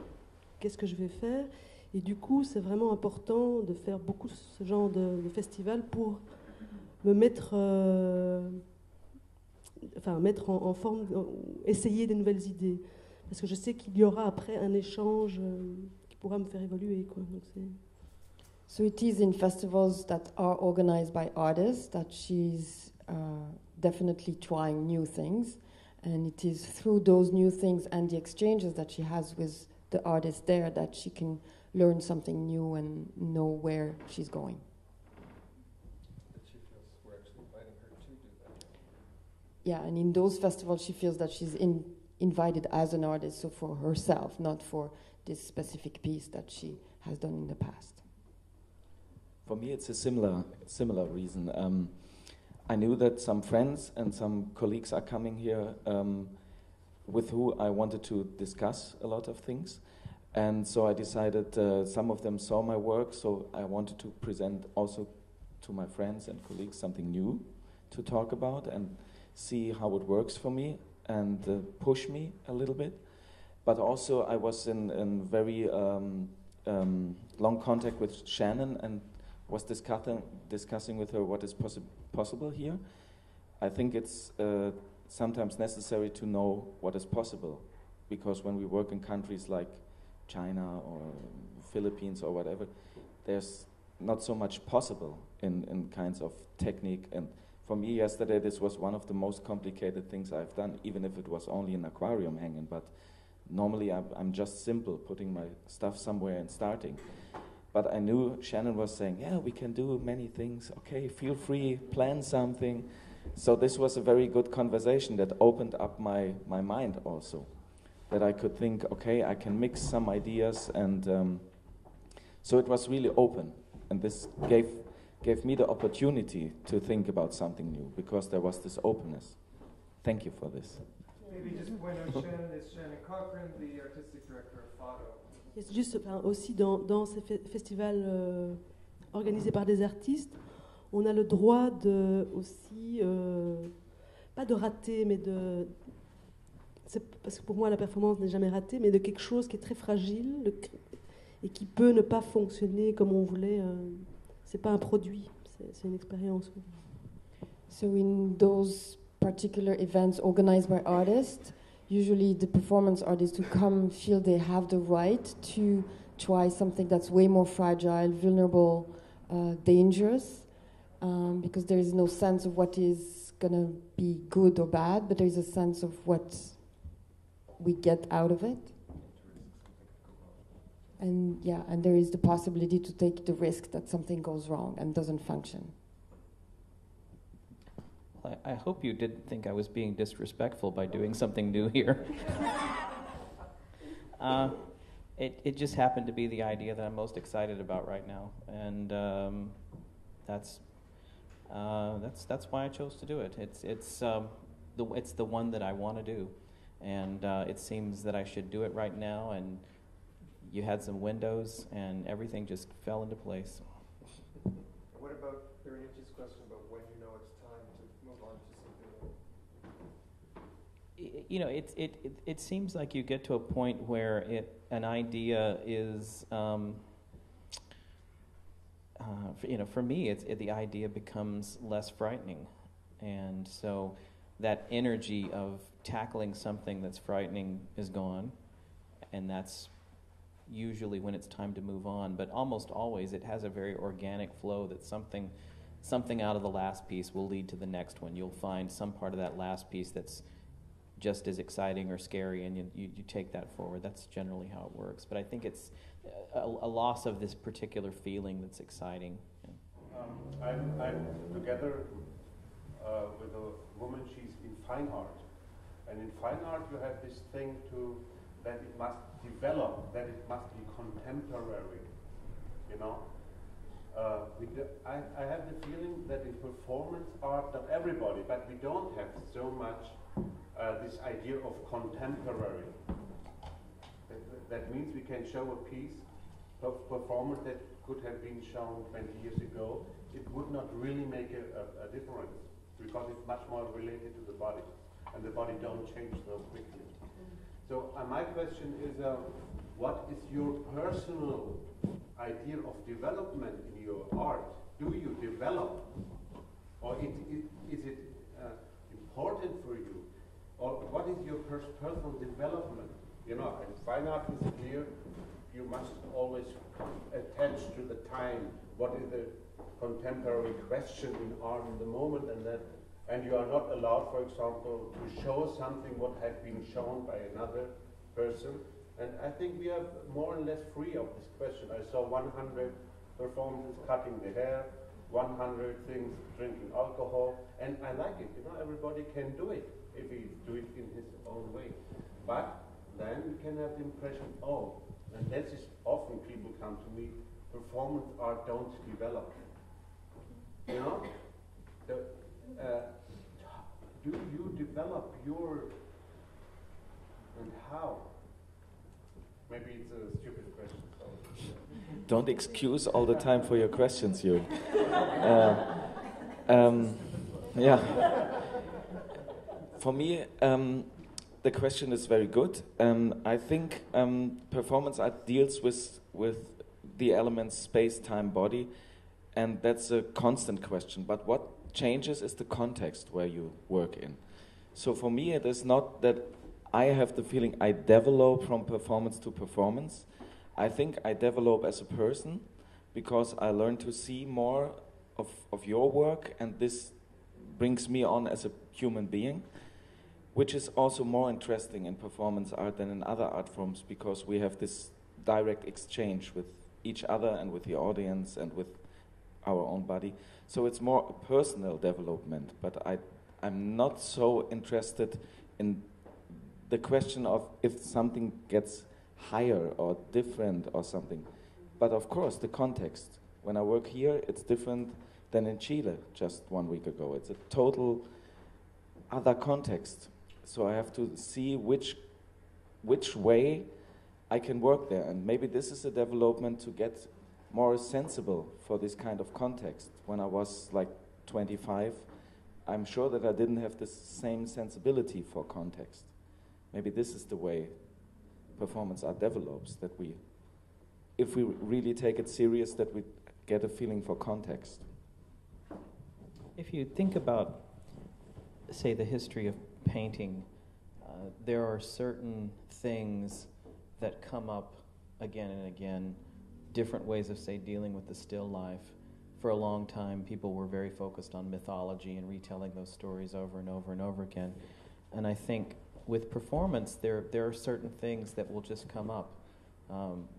qu'est-ce que je vais faire. Et du coup, c'est vraiment important de faire beaucoup ce genre de festival pour me mettre, mettre en forme, essayer des nouvelles idées. Parce que je sais qu'il y aura après un échange qui pourra me faire évoluer, quoi. Donc So it is in festivals that are organized by artists that she's definitely trying new things. And it is through those new things and the exchanges that she has with the artists there that she can learn something new and know where she's going. That she feels we're actually inviting her to do that. Yeah, and in those festivals she feels that she's invited as an artist, so for herself, not for this specific piece that she has done in the past. For me, it's a similar reason. I knew that some friends and some colleagues are coming here with who I wanted to discuss a lot of things. And so I decided some of them saw my work, so I wanted to present also to my friends and colleagues something new to talk about and see how it works for me and push me a little bit. But also I was in very long contact with Shannon and was discussing with her what is possible here. I think it's sometimes necessary to know what is possible, because when we work in countries like China or Philippines or whatever, there's not so much possible in kinds of technique. And for me yesterday, this was one of the most complicated things I've done, even if it was only an aquarium hanging. But normally I'm just simple, putting my stuff somewhere and starting. But I knew Shannon was saying, yeah, we can do many things. Okay, feel free, plan something. So this was a very good conversation that opened up my mind also. That I could think, okay, I can mix some ideas. And so it was really open. And this gave me the opportunity to think about something new, because there was this openness. Thank you for this. Maybe just point out Shannon is Shannon Cochran, the artistic director of Fado. c'est juste, aussi dans ces festivals organisés par des artistes, on a le droit de aussi, pas de rater, mais parce que pour moi la performance n'est jamais ratée, mais de quelque chose qui est très fragile et qui peut ne pas fonctionner comme on voulait. C'est pas un produit, c'est une expérience. So in those particular events organized by artists, usually the performance artists who come feel they have the right to try something that's way more fragile, vulnerable, dangerous, because there is no sense of what is going to be good or bad, but there is a sense of what we get out of it. And yeah, and there is the possibility to take the risk that something goes wrong and doesn't function. I hope you didn't think I was being disrespectful by doing something new here. It just happened to be the idea that I'm most excited about right now, and that's why I chose to do it. It's the one that I want to do, and it seems that I should do it right now. And you had some windows, and everything just fell into place. What about Irinichi's question about when you know it's time to move on to something new? You know, it seems like you get to a point where an idea is, for me, the idea becomes less frightening, and so that energy of tackling something that's frightening is gone, and that's usually when it's time to move on. But almost always it has a very organic flow, that something out of the last piece will lead to the next one. You'll find some part of that last piece that's just as exciting or scary, and you take that forward. That's generally how it works. But I think it's a loss of this particular feeling that's exciting. I'm together with a woman. She's in fine art, and in fine art you have this thing that it must develop, that it must be contemporary, I have the feeling that in performance art, not everybody, but we don't have so much this idea of contemporary. That means we can show a piece of performance that could have been shown 20 years ago. It would not really make a difference because it's much more related to the body, and the body don't change so quickly. So my question is, what is your personal idea of development in your art? Do you develop, or is it important for you, or what is your personal development? You know, in fine art is clear. You must always attach to the time. What is the contemporary question in art in the moment, and you are not allowed, for example, to show something what has been shown by another person. And I think we are more or less free of this question. I saw 100 performances cutting the hair, 100 things drinking alcohol, and I like it. You know, everybody can do it if he do it in his own way. But then you can have the impression, oh, and this is often people come to me, performance art don't develop. You know? Do you develop your, and how? Maybe it's a stupid question. So. Don't excuse all the time for your questions, Jürgen. Yeah. For me, the question is very good. I think performance art deals with the elements space, time, body, and that's a constant question. But what changes is the context where you work in. So for me, it is not that I have the feeling I develop from performance to performance. I think I develop as a person because I learn to see more of your work, and this brings me on as a human being, which is also more interesting in performance art than in other art forms because we have this direct exchange with each other and with the audience and with our own body. So it's more a personal development, but I'm not so interested in the question of if something gets higher or different or something. But of course, the context. When I work here, it's different than in Chile just 1 week ago. It's a total other context. So I have to see which way I can work there. And maybe this is a development to get more sensible for this kind of context. When I was like 25, I'm sure that I didn't have the same sensibility for context. Maybe this is the way performance art develops, that we, if we really take it serious, that we get a feeling for context. If you think about, say, the history of painting, there are certain things that come up again and again, different ways of, say, dealing with the still life. For a long time, people were very focused on mythology and retelling those stories over and over and over again. And I think with performance, there are certain things that will just come up.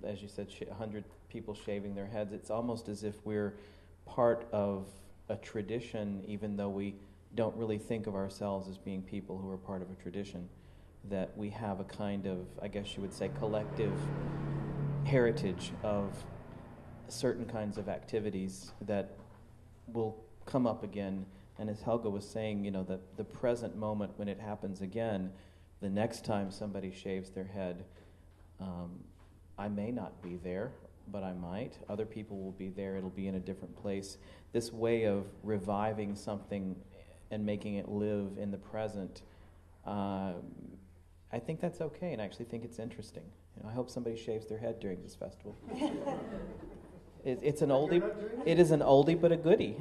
As you said, 100 people shaving their heads. It's almost as if we're part of a tradition, even though we don't really think of ourselves as being people who are part of a tradition. That we have a kind of, I guess you would say, collective heritage of certain kinds of activities that will come up again. And as Helga was saying, you know, that the present moment when it happens again, the next time somebody shaves their head, I may not be there, but I might. Other people will be there. It'll be in a different place. This way of reviving something and making it live in the present, I think that's okay, and I actually think it's interesting. You know, I hope somebody shaves their head during this festival. It's an oldie. It is an oldie, but a goodie.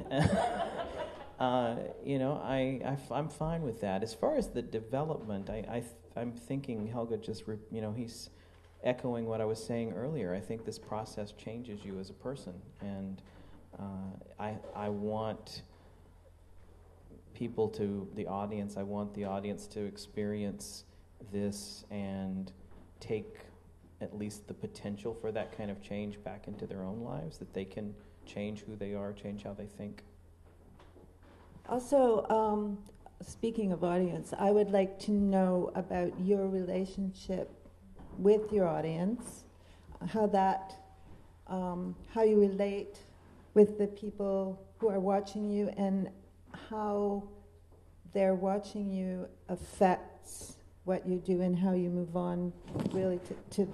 You know, I'm fine with that. As far as the development, I'm thinking Helga just, you know, he's echoing what I was saying earlier. I think this process changes you as a person, and I want people to, I want the audience to experience this and take at least the potential for that kind of change back into their own lives, that they can change who they are, change how they think. Also, speaking of audience, I would like to know about your relationship with your audience, how you relate with the people who are watching you and how their watching you affects what you do and how you move on really to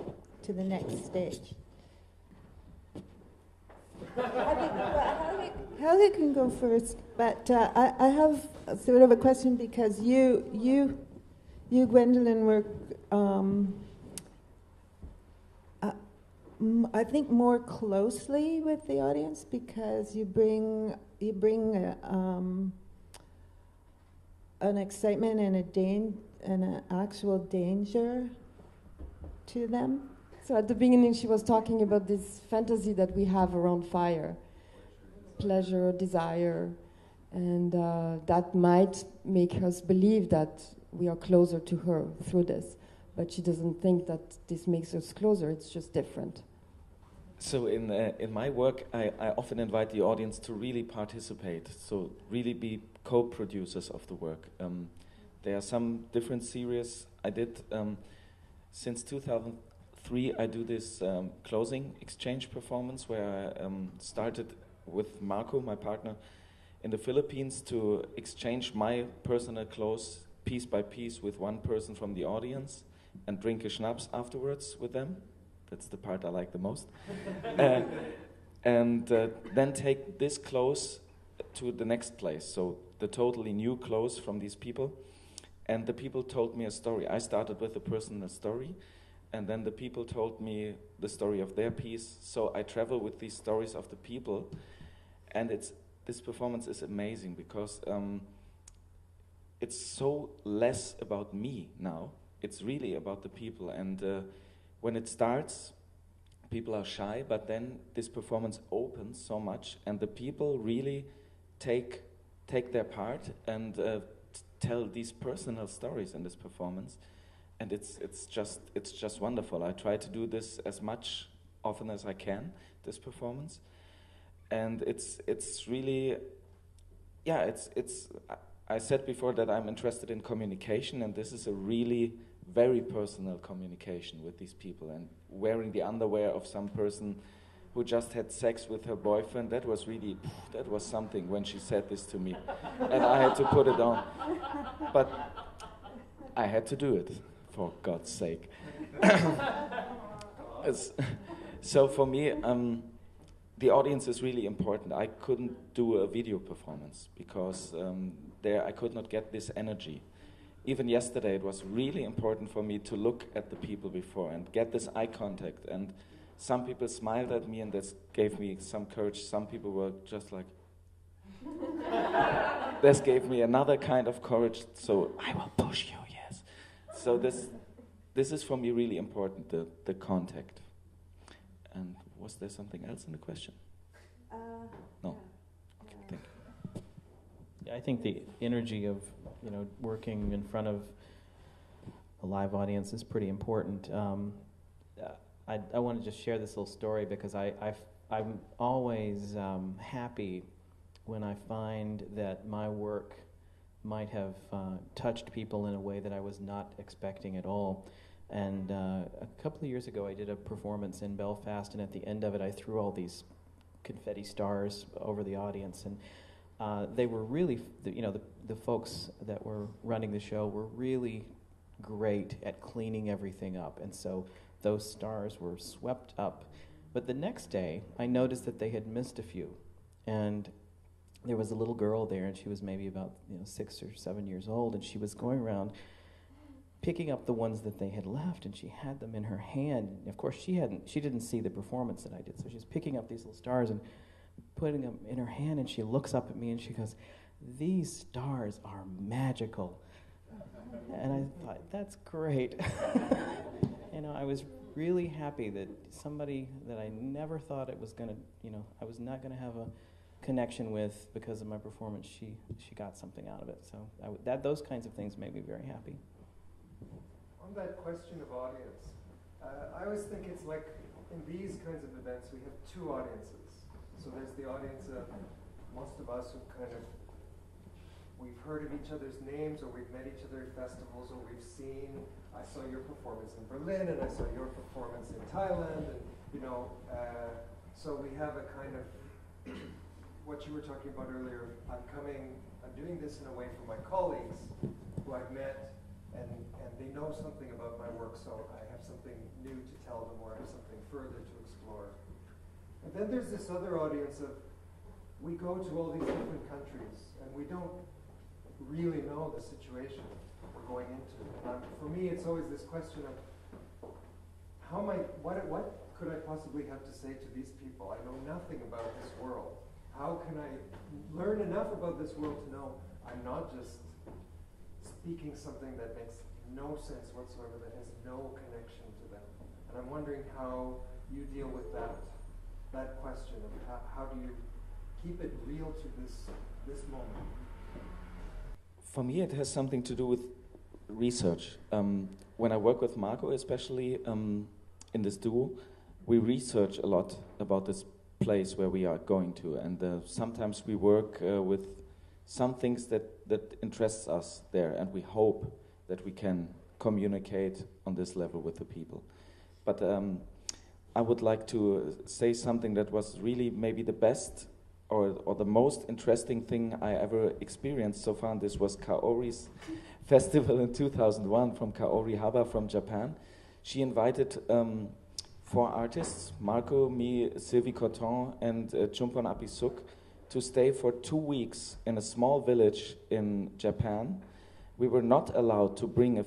the next stage. Heather can go first, but I have sort of a question because you Gwendolyn, work I think more closely with the audience because you bring an excitement and an actual danger to them. So at the beginning, she was talking about this fantasy that we have around fire, pleasure, desire, and that might make us believe that we are closer to her through this. But she doesn't think that this makes us closer, it's just different. So in my work, I often invite the audience to really participate, so really be co-producers of the work. There are some different series I did. Since 2003, I do this closing exchange performance where I started with Marco, my partner, in the Philippines to exchange my personal close piece by piece with one person from the audience and drink a schnapps afterwards with them. That's the part I like the most. And then take this close to the next place. So the totally new close from these people. And the people told me a story. I started with a personal story. And then the people told me the story of their piece. So I travel with these stories of the people. And this performance is amazing because it's so less about me now. It's really about the people. And when it starts, people are shy, but then this performance opens so much, and the people really take their part and tell these personal stories in this performance, and it's just wonderful. I try to do this as much often as I can, this performance, and it's really, yeah, it's. I said before that I'm interested in communication, and this is a really very personal communication with these people. And wearing the underwear of some person who just had sex with her boyfriend, that was something when she said this to me. And I had to put it on. But I had to do it, for God's sake. So for me, the audience is really important. I couldn't do a video performance because there I could not get this energy. Even yesterday, it was really important for me to look at the people before and get this eye contact. And some people smiled at me, and this gave me some courage. Some people were just like, this gave me another kind of courage. So I will push you, yes. So this is for me really important, the contact. And was there something else in the question? No. Okay, thank you. Yeah, I think the energy of working in front of a live audience is pretty important. I want to just share this little story because I'm always happy when I find that my work might have touched people in a way that I was not expecting at all. And a couple of years ago, I did a performance in Belfast, and at the end of it, I threw all these confetti stars over the audience, and they were really, the folks that were running the show were really great at cleaning everything up, and so those stars were swept up. But the next day, I noticed that they had missed a few, and there was a little girl there, and she was maybe about 6 or 7 years old, and she was going around picking up the ones that they had left, and she had them in her hand. And of course, she didn't see the performance that I did, so she was picking up these little stars and putting them in her hand, and she looks up at me and she goes, "These stars are magical." And I thought, that's great. I was really happy that somebody that I never thought it was going to, I was not going to have a connection with because of my performance, she got something out of it. So those kinds of things made me very happy. On that question of audience, I always think it's like in these kinds of events we have two audiences. So there's the audience of most of us who we've heard of each other's names, or we've met each other at festivals, or we've seen, I saw your performance in Berlin, and I saw your performance in Thailand, and so we have a kind of what you were talking about earlier. I'm doing this in a way for my colleagues who I've met, and they know something about my work, so I have something new to tell them, or I have something further to explore. And then there's this other audience of, we go to all these different countries, and we don't really know the situation we're going into. And for me, it's always this question of, what could I possibly have to say to these people? I know nothing about this world. How can I learn enough about this world to know I'm not just speaking something that makes no sense whatsoever, that has no connection to them? And I'm wondering how you deal with that question of how do you keep it real to this moment? For me, it has something to do with research. When I work with Marco, especially in this duo, we research a lot about this place where we are going to, and sometimes we work with some things that interests us there, and we hope that we can communicate on this level with the people. But I would like to say something that was really maybe the best or the most interesting thing I ever experienced so far, and this was Kaori's festival in 2001 from Kaori Haba from Japan. She invited 4 artists, Marco, me, Sylvie Coton, and Chumpon Apisuk, to stay for 2 weeks in a small village in Japan. We were not allowed to bring a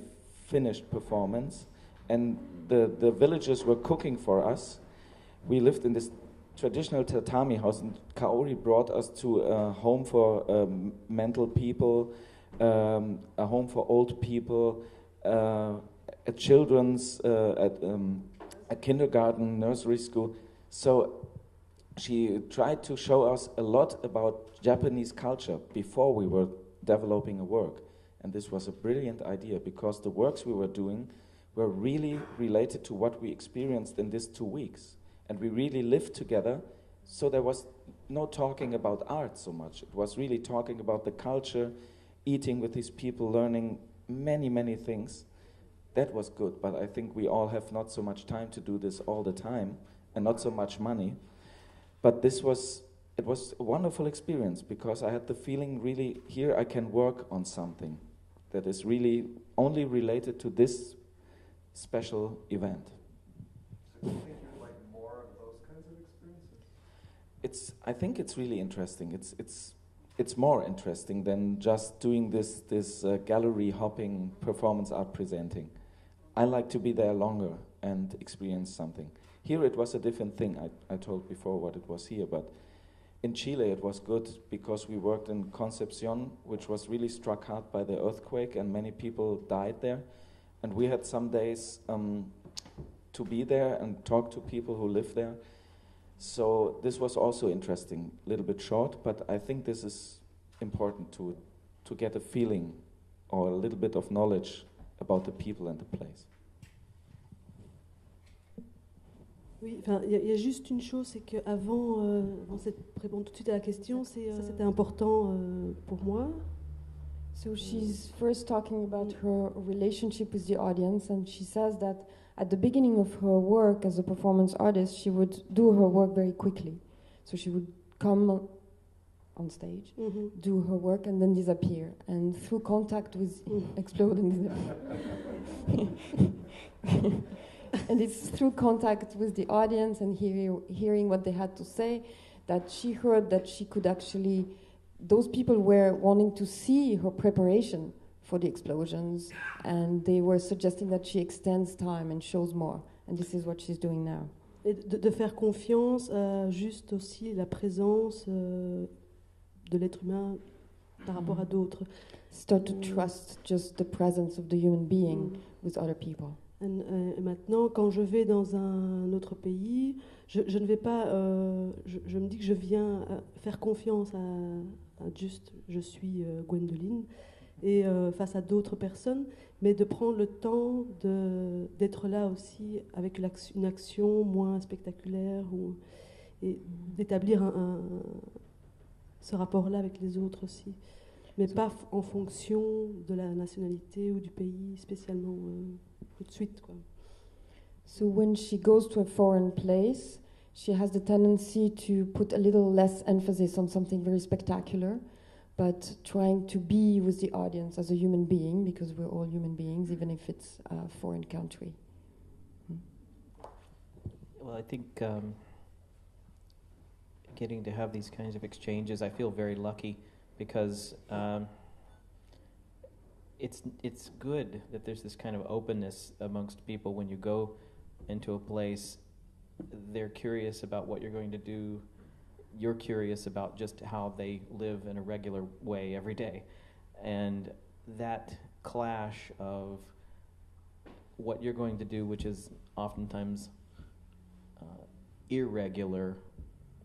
finished performance, and the villagers were cooking for us. We lived in this traditional tatami house, and Kaori brought us to a home for mental people, a home for old people, a children's, a kindergarten, nursery school. So she tried to show us a lot about Japanese culture before we were developing a work. And this was a brilliant idea, because the works we were doing were really related to what we experienced in these 2 weeks. And we really lived together, so there was no talking about art so much. It was really talking about the culture, eating with these people, learning many, many things. That was good, but I think we all have not so much time to do this all the time, and not so much money. But it was a wonderful experience, because I had the feeling really, here I can work on something that is really only related to this special event. So do you think you'd like more of those kinds of experiences? I think it's really interesting. It's more interesting than just doing this gallery hopping performance art presenting. I like to be there longer and experience something. Here it was a different thing. I told before what it was here, but in Chile it was good because we worked in Concepcion, which was really struck hard by the earthquake, and many people died there. And we had some days to be there and talk to people who live there. So this was also interesting, a little bit short, but I think this is important to get a feeling or a little bit of knowledge about the people and the place. Oui, enfin, il y a juste une chose, c'est qu'avant, répondre tout de suite à la question, ça c'était important pour moi. So she's first talking about her relationship with the audience, and she says that at the beginning of her work as a performance artist, she would do her work very quickly. So she would come on stage, do her work, and then disappear. And through contact with explode and disappear. And it's through contact with the audience and hearing what they had to say that she heard that she could actually, those people were wanting to see her preparation for the explosions, and they were suggesting that she extends time and shows more. And this is what she's doing now. Et de faire confiance à juste aussi la présence de l'être humain par rapport à d'autres. Start to trust just the presence of the human being with other people. Et maintenant, quand je vais dans un autre pays, je ne vais pas. Je me dis que je viens faire confiance à juste, je suis Gwendoline, et face à d'autres personnes, mais de prendre le temps d'être là aussi avec une action moins spectaculaire, et d'établir ce rapport-là avec les autres aussi, mais pas en fonction de la nationalité ou du pays spécialement tout de suite, quoi. So when she goes to a foreign place, she has the tendency to put a little less emphasis on something very spectacular, but trying to be with the audience as a human being, because we're all human beings, even if it's a foreign country. Well, I think getting to have these kinds of exchanges, I feel very lucky because it's good that there's this kind of openness amongst people. When you go into a place, they're curious about what you're going to do. You're curious about just how they live in a regular way every day. And that clash of what you're going to do, which is oftentimes irregular,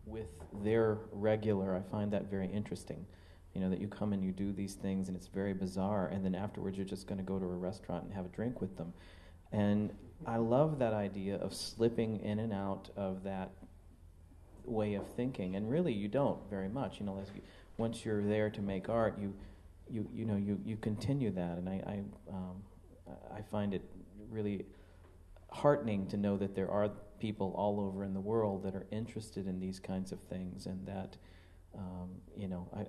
with their regular, I find that very interesting. You know, that you come and you do these things and it's very bizarre, and then afterwards you're just going to go to a restaurant and have a drink with them. And I love that idea of slipping in and out of that way of thinking, and really you don't very much. You know, once you're there to make art, you continue that, and I find it really heartening to know that there are people all over in the world that are interested in these kinds of things, and that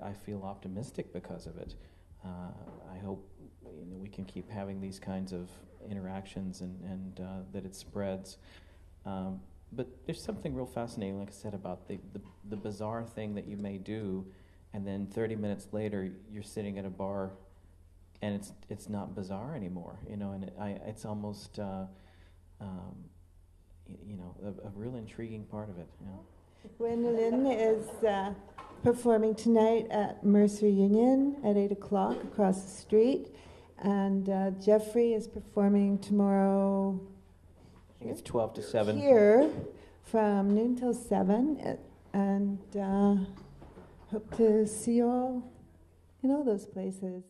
I feel optimistic because of it. I hope we can keep having these kinds of interactions and that it spreads. But there's something real fascinating, like I said, about the bizarre thing that you may do, and then 30 minutes later you're sitting at a bar, and it's not bizarre anymore, and it's almost a real intriguing part of it. Gwendolyn is performing tonight at Mercer Union at 8 o'clock across the street, and Jeffrey is performing tomorrow. I think it's 12 to 7. Here from noon till 7, and hope to see you all in all those places.